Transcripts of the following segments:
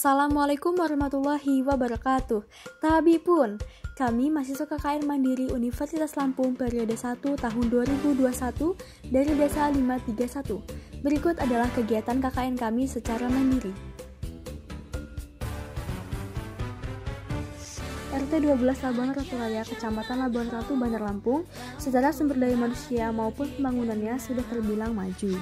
Assalamualaikum warahmatullahi wabarakatuh. Tabipun, kami mahasiswa KKN Mandiri Universitas Lampung periode 1 tahun 2021 dari Desa 531. Berikut adalah kegiatan KKN kami secara mandiri. RT 12 Labuan Ratu Raya, Kecamatan Labuan Ratu, Bandar Lampung, secara sumber daya manusia maupun pembangunannya sudah terbilang maju.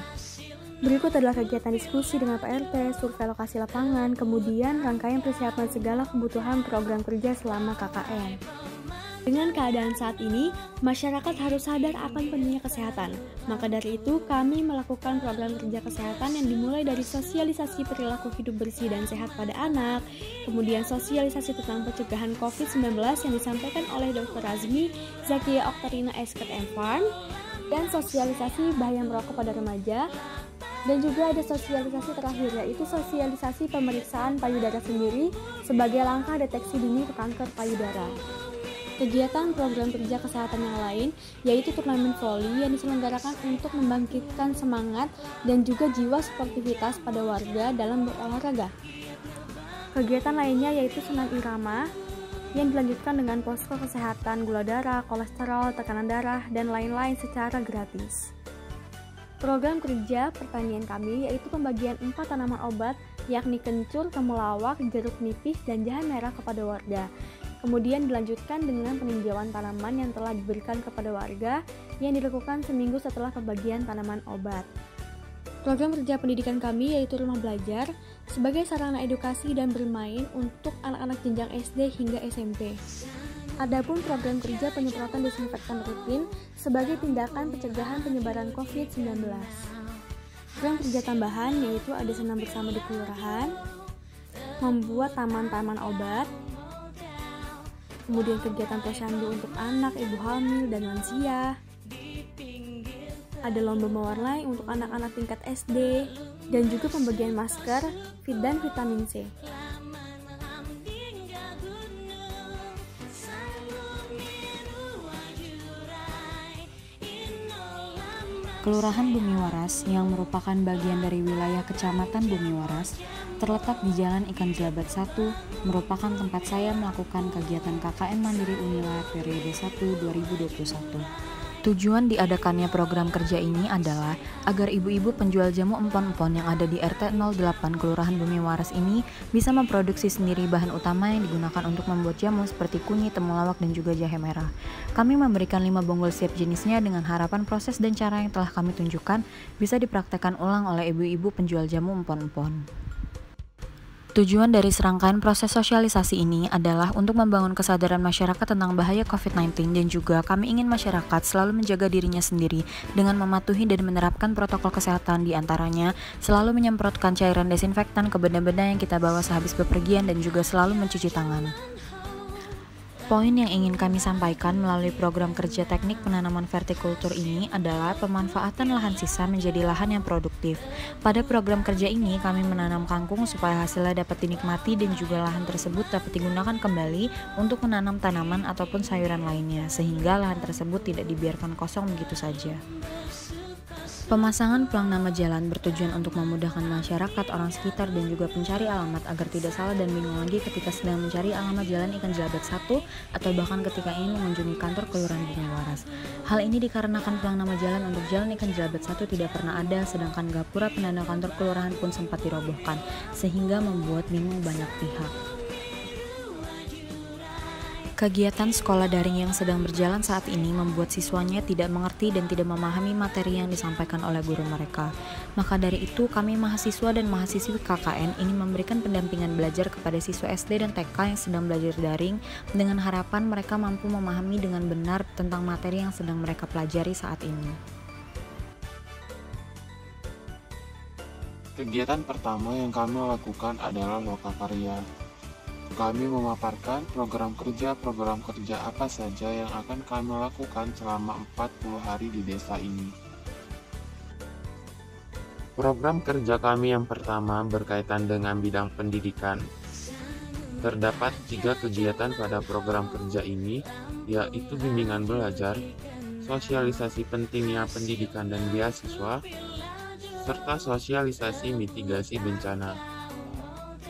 Berikut adalah kegiatan diskusi dengan PRT, survei lokasi lapangan, kemudian rangkaian persiapan segala kebutuhan program kerja selama KKN. Dengan keadaan saat ini, masyarakat harus sadar akan pentingnya kesehatan. Maka dari itu, kami melakukan program kerja kesehatan yang dimulai dari sosialisasi perilaku hidup bersih dan sehat pada anak, kemudian sosialisasi tentang pencegahan COVID-19 yang disampaikan oleh Dr. Razmi Zakia Oktarina Esket Farm, dan sosialisasi bahaya merokok pada remaja. Dan juga ada sosialisasi terakhir, yaitu sosialisasi pemeriksaan payudara sendiri sebagai langkah deteksi dini kanker payudara. Kegiatan program kerja kesehatan yang lain yaitu turnamen voli yang diselenggarakan untuk membangkitkan semangat dan juga jiwa sportivitas pada warga dalam berolahraga. Kegiatan lainnya yaitu senam irama yang dilanjutkan dengan posko kesehatan gula darah, kolesterol, tekanan darah, dan lain-lain secara gratis. Program kerja pertanian kami yaitu pembagian 4 tanaman obat yakni kencur, temulawak, jeruk nipis, dan jahe merah kepada warga. Kemudian dilanjutkan dengan peninjauan tanaman yang telah diberikan kepada warga yang dilakukan seminggu setelah pembagian tanaman obat. Program kerja pendidikan kami yaitu rumah belajar sebagai sarana edukasi dan bermain untuk anak-anak jenjang SD hingga SMP. Adapun program kerja penyemprotan desinfektan rutin sebagai tindakan pencegahan penyebaran COVID-19. Program kerja tambahan yaitu ada senam bersama di kelurahan, membuat taman-taman obat, kemudian kegiatan posyandu untuk anak, ibu hamil, dan lansia. Ada lomba mewarnai untuk anak-anak tingkat SD, dan juga pembagian masker, dan vitamin C. Kelurahan Bumiwaras yang merupakan bagian dari wilayah Kecamatan Bumiwaras terletak di Jalan Ikan Jelabat 1 merupakan tempat saya melakukan kegiatan KKN Mandiri Unila periode 1 2021. Tujuan diadakannya program kerja ini adalah agar ibu-ibu penjual jamu empon-empon yang ada di RT 08 Kelurahan Bumiwaras ini bisa memproduksi sendiri bahan utama yang digunakan untuk membuat jamu seperti kunyit, temulawak, dan juga jahe merah. Kami memberikan 5 bonggol siap jenisnya dengan harapan proses dan cara yang telah kami tunjukkan bisa dipraktekkan ulang oleh ibu-ibu penjual jamu empon-empon. Tujuan dari serangkaian proses sosialisasi ini adalah untuk membangun kesadaran masyarakat tentang bahaya COVID-19 dan juga kami ingin masyarakat selalu menjaga dirinya sendiri dengan mematuhi dan menerapkan protokol kesehatan, di antaranya selalu menyemprotkan cairan desinfektan ke benda-benda yang kita bawa sehabis bepergian dan juga selalu mencuci tangan. Poin yang ingin kami sampaikan melalui program kerja teknik penanaman vertikultur ini adalah pemanfaatan lahan sisa menjadi lahan yang produktif. Pada program kerja ini kami menanam kangkung supaya hasilnya dapat dinikmati dan juga lahan tersebut dapat digunakan kembali untuk menanam tanaman ataupun sayuran lainnya, sehingga lahan tersebut tidak dibiarkan kosong begitu saja. Pemasangan pelang nama jalan bertujuan untuk memudahkan masyarakat, orang sekitar, dan juga pencari alamat agar tidak salah dan bingung lagi ketika sedang mencari alamat Jalan Ikan Jelabat 1 atau bahkan ketika ingin mengunjungi kantor Kelurahan Bumiwaras. Hal ini dikarenakan pelang nama jalan untuk Jalan Ikan Jelabat 1 tidak pernah ada, sedangkan gapura penanda kantor kelurahan pun sempat dirobohkan, sehingga membuat bingung banyak pihak. Kegiatan sekolah daring yang sedang berjalan saat ini membuat siswanya tidak mengerti dan tidak memahami materi yang disampaikan oleh guru mereka. Maka dari itu, kami mahasiswa dan mahasiswi KKN ini memberikan pendampingan belajar kepada siswa SD dan TK yang sedang belajar daring dengan harapan mereka mampu memahami dengan benar tentang materi yang sedang mereka pelajari saat ini. Kegiatan pertama yang kami lakukan adalah lokakarya. Kami memaparkan program kerja apa saja yang akan kami lakukan selama 40 hari di desa ini. Program kerja kami yang pertama berkaitan dengan bidang pendidikan. Terdapat 3 kegiatan pada program kerja ini, yaitu bimbingan belajar, sosialisasi pentingnya pendidikan dan beasiswa, serta sosialisasi mitigasi bencana.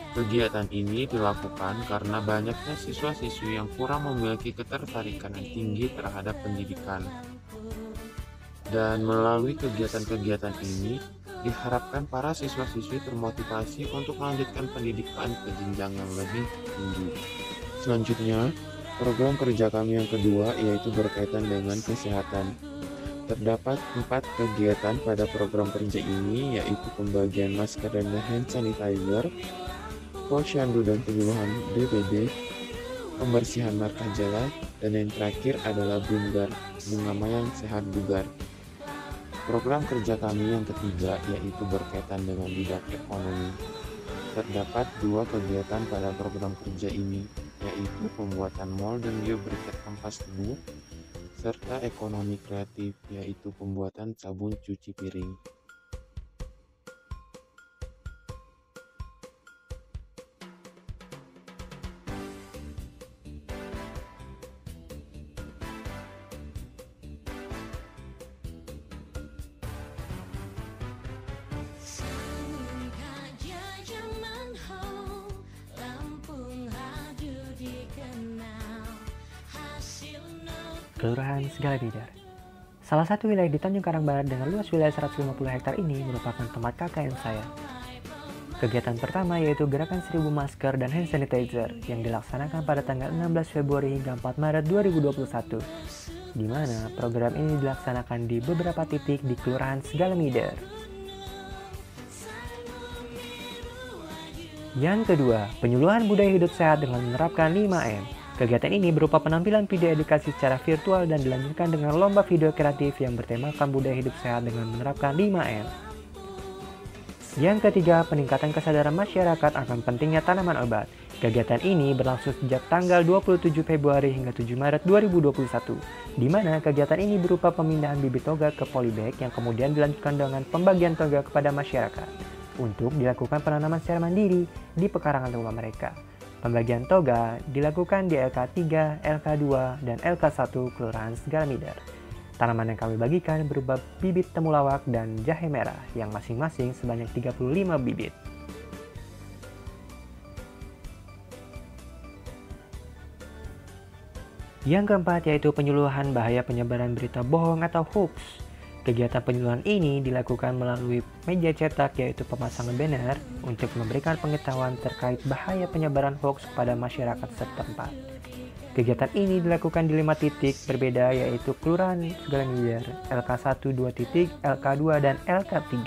Kegiatan ini dilakukan karena banyaknya siswa-siswi yang kurang memiliki ketertarikan yang tinggi terhadap pendidikan. Dan melalui kegiatan-kegiatan ini, diharapkan para siswa-siswi termotivasi untuk melanjutkan pendidikan ke jenjang yang lebih tinggi. Selanjutnya, program kerja kami yang kedua yaitu berkaitan dengan kesehatan. Terdapat 4 kegiatan pada program kerja ini, yaitu pembagian masker dan hand sanitizer, posyandu dan penyuluhan DBD, pembersihan markah jalan, dan yang terakhir adalah Bundar, bunga mayang sehat bugar. Program kerja kami yang ketiga yaitu berkaitan dengan bidang ekonomi. Terdapat 2 kegiatan pada program kerja ini, yaitu pembuatan mall dan biobriket kampas tubuh, serta ekonomi kreatif, yaitu pembuatan sabun cuci piring. Kelurahan Segala Bidar. Salah satu wilayah di Tanjung Karang Barat dengan luas wilayah 150 hektar ini merupakan tempat KKN saya. Kegiatan pertama yaitu gerakan 1000 masker dan hand sanitizer yang dilaksanakan pada tanggal 16 Februari hingga 4 Maret 2021, di mana program ini dilaksanakan di beberapa titik di Kelurahan Segala Bidar. Yang kedua, penyuluhan budaya hidup sehat dengan menerapkan 5M. Kegiatan ini berupa penampilan video edukasi secara virtual dan dilanjutkan dengan lomba video kreatif yang bertemakan budaya hidup sehat dengan menerapkan 5M. Yang ketiga, peningkatan kesadaran masyarakat akan pentingnya tanaman obat. Kegiatan ini berlangsung sejak tanggal 27 Februari hingga 7 Maret 2021, di mana kegiatan ini berupa pemindahan bibit toga ke polybag yang kemudian dilanjutkan dengan pembagian toga kepada masyarakat untuk dilakukan penanaman secara mandiri di pekarangan rumah mereka. Pembagian toga dilakukan di LK3, LK2, dan LK1 Kelurahan Segala Bidar. Tanaman yang kami bagikan berupa bibit temulawak dan jahe merah yang masing-masing sebanyak 35 bibit. Yang keempat yaitu penyuluhan bahaya penyebaran berita bohong atau hoax. Kegiatan penyuluhan ini dilakukan melalui media cetak yaitu pemasangan banner untuk memberikan pengetahuan terkait bahaya penyebaran hoax kepada masyarakat setempat. Kegiatan ini dilakukan di 5 titik berbeda yaitu Kelurahan Segala Bidar, LK1 2 titik, LK2 dan LK3.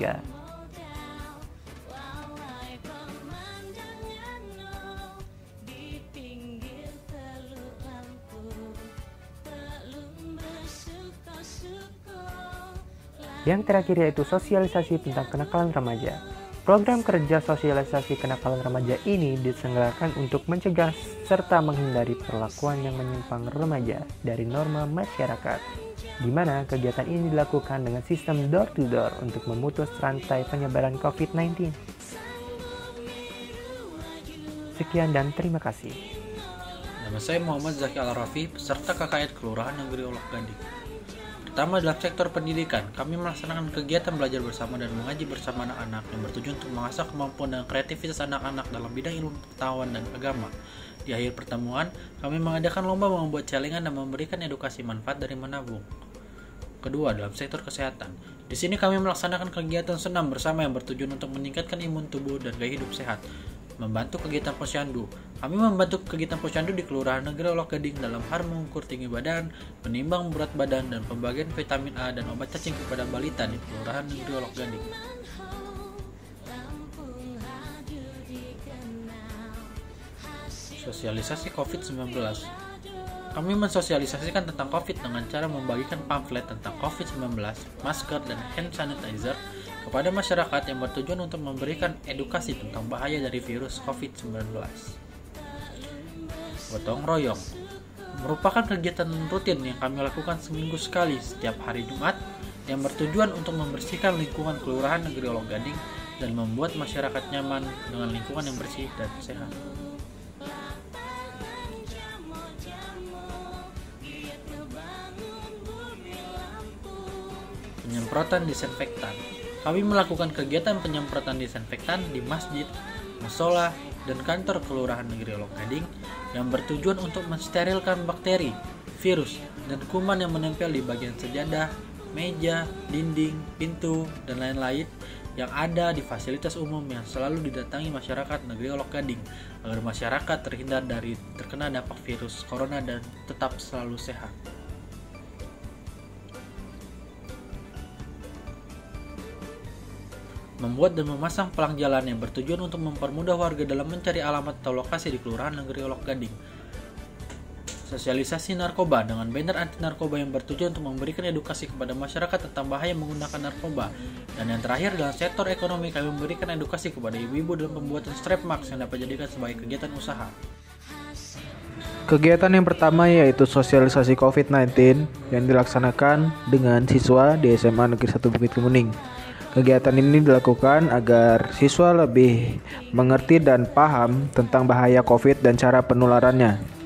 Yang terakhir yaitu sosialisasi tentang kenakalan remaja. Program kerja sosialisasi kenakalan remaja ini diselenggarakan untuk mencegah serta menghindari perlakuan yang menyimpang remaja dari norma masyarakat, di mana kegiatan ini dilakukan dengan sistem door to door untuk memutus rantai penyebaran COVID-19. Sekian dan terima kasih. Nama saya Muhammad Zaki Al-Rafi, peserta KKN Kelurahan Negeri Olok Gading. Pertama, dalam sektor pendidikan, kami melaksanakan kegiatan belajar bersama dan mengaji bersama anak-anak yang bertujuan untuk mengasah kemampuan dan kreativitas anak-anak dalam bidang ilmu pengetahuan dan agama. Di akhir pertemuan, kami mengadakan lomba membuat celengan dan memberikan edukasi manfaat dari menabung. Kedua, dalam sektor kesehatan. Di sini kami melaksanakan kegiatan senam bersama yang bertujuan untuk meningkatkan imun tubuh dan gaya hidup sehat. Membantu kegiatan posyandu. Kami membantu kegiatan posyandu di Kelurahan Negeri Olok Gading dalam hal mengukur tinggi badan, menimbang berat badan, dan pembagian vitamin A dan obat cacing kepada balita di Kelurahan Negeri Olok Gading. Sosialisasi COVID-19. Kami mensosialisasikan tentang COVID dengan cara membagikan pamflet tentang COVID-19, masker, dan hand sanitizer kepada masyarakat yang bertujuan untuk memberikan edukasi tentang bahaya dari virus COVID-19. Gotong royong merupakan kegiatan rutin yang kami lakukan seminggu sekali setiap hari Jumat yang bertujuan untuk membersihkan lingkungan Kelurahan Negeri Olok Gading dan membuat masyarakat nyaman dengan lingkungan yang bersih dan sehat. Penyemprotan disinfektan. Kami melakukan kegiatan penyemprotan disinfektan di masjid, musola, dan kantor Kelurahan Negeri Olok Gading yang bertujuan untuk mensterilkan bakteri, virus, dan kuman yang menempel di bagian sejadah, meja, dinding, pintu, dan lain-lain yang ada di fasilitas umum yang selalu didatangi masyarakat Negeri Olok Gading agar masyarakat terhindar dari terkena dampak virus corona dan tetap selalu sehat. Membuat dan memasang pelang jalan yang bertujuan untuk mempermudah warga dalam mencari alamat atau lokasi di Kelurahan Negeri Olok Gading. Sosialisasi narkoba dengan banner anti narkoba yang bertujuan untuk memberikan edukasi kepada masyarakat tentang bahaya menggunakan narkoba. Dan yang terakhir dalam sektor ekonomi, kami memberikan edukasi kepada ibu-ibu dalam pembuatan strap mask yang dapat dijadikan sebagai kegiatan usaha. Kegiatan yang pertama yaitu sosialisasi COVID-19 yang dilaksanakan dengan siswa di SMA Negeri 1 Bukit Kemuning. Kegiatan ini dilakukan agar siswa lebih mengerti dan paham tentang bahaya COVID dan cara penularannya.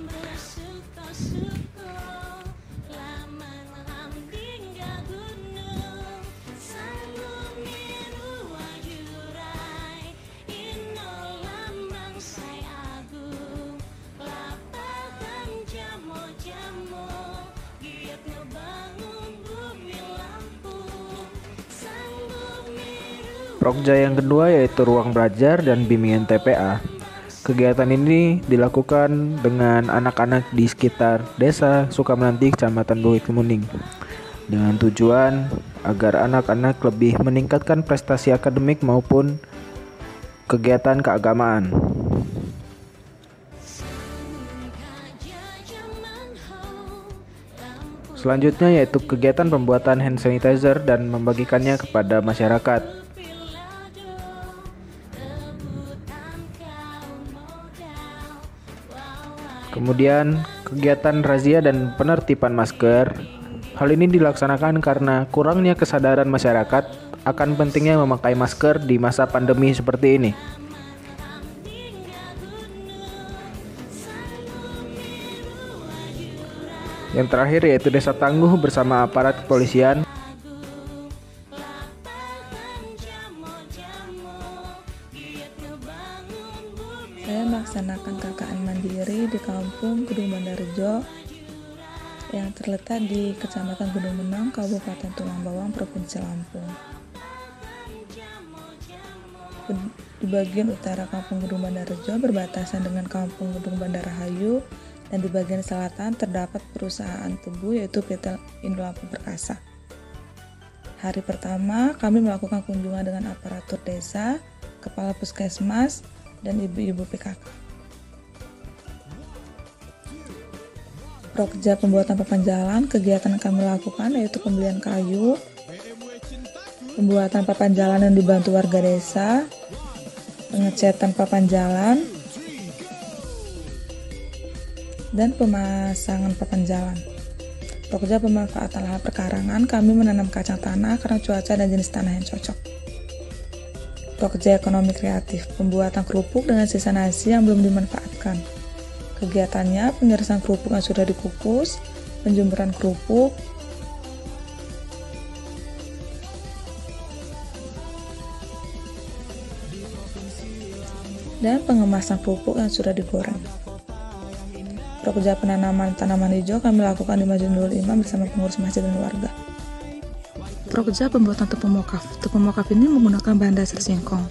Prokja yang kedua yaitu ruang belajar dan bimbingan TPA. Kegiatan ini dilakukan dengan anak-anak di sekitar desa Sukamnanti, Kecamatan Bukit Kemuning, dengan tujuan agar anak-anak lebih meningkatkan prestasi akademik maupun kegiatan keagamaan. Selanjutnya yaitu kegiatan pembuatan hand sanitizer dan membagikannya kepada masyarakat. Kemudian kegiatan razia dan penertiban masker. Hal ini dilaksanakan karena kurangnya kesadaran masyarakat akan pentingnya memakai masker di masa pandemi seperti ini. Yang terakhir yaitu Desa Tangguh bersama aparat kepolisian. Saya melaksanakan KKN mandiri di kampung Gedung Bandarjo yang terletak di Kecamatan Gunung Menang, Kabupaten Tulang Bawang, Provinsi Lampung. Di bagian utara kampung Gedung Bandarjo berbatasan dengan kampung Gedung Bandarahayu, dan di bagian selatan terdapat perusahaan tebu yaitu PT Indo Lampung Perkasa. Hari pertama kami melakukan kunjungan dengan aparatur desa, kepala puskesmas, dan ibu-ibu PKK. Prokja pembuatan papan jalan, kegiatan yang kami lakukan yaitu pembelian kayu, pembuatan papan jalan yang dibantu warga desa, pengecatan papan jalan, dan pemasangan papan jalan. Prokja pemanfaatan lahan perkarangan, kami menanam kacang tanah karena cuaca dan jenis tanah yang cocok. Prokja ekonomi kreatif, pembuatan kerupuk dengan sisa nasi yang belum dimanfaatkan. Kegiatannya pengirisan kerupuk yang sudah dikukus, penjemuran kerupuk, dan pengemasan kerupuk yang sudah digoreng. Prokja penanaman tanaman hijau kami lakukan di Masjid Nurul Imam bersama pengurus masjid dan warga. Prokja pembuatan tepung mokaf. Tepung mokaf ini menggunakan bahan dasar singkong.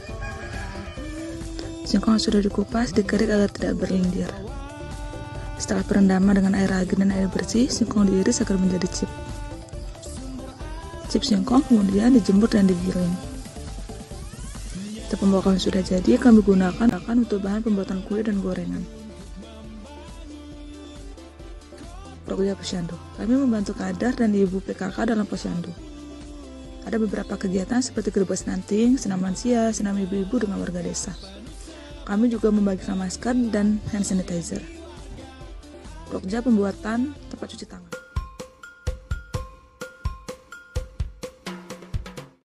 Singkong sudah dikupas, dikerik agar tidak berlendir. Setelah perendaman dengan air ragin dan air bersih, singkong diiris agar menjadi chip. Chip singkong kemudian dijemur dan digiling. Tepung mokaf yang sudah jadi kami gunakan untuk bahan pembuatan kue dan gorengan. Prokja Posyandu. Kami membantu kadar dan ibu PKK dalam posyandu. Ada beberapa kegiatan seperti gerbek stunting, senam lansia, senam ibu-ibu dengan warga desa. Kami juga membagikan masker dan hand sanitizer. Prokja pembuatan tempat cuci tangan.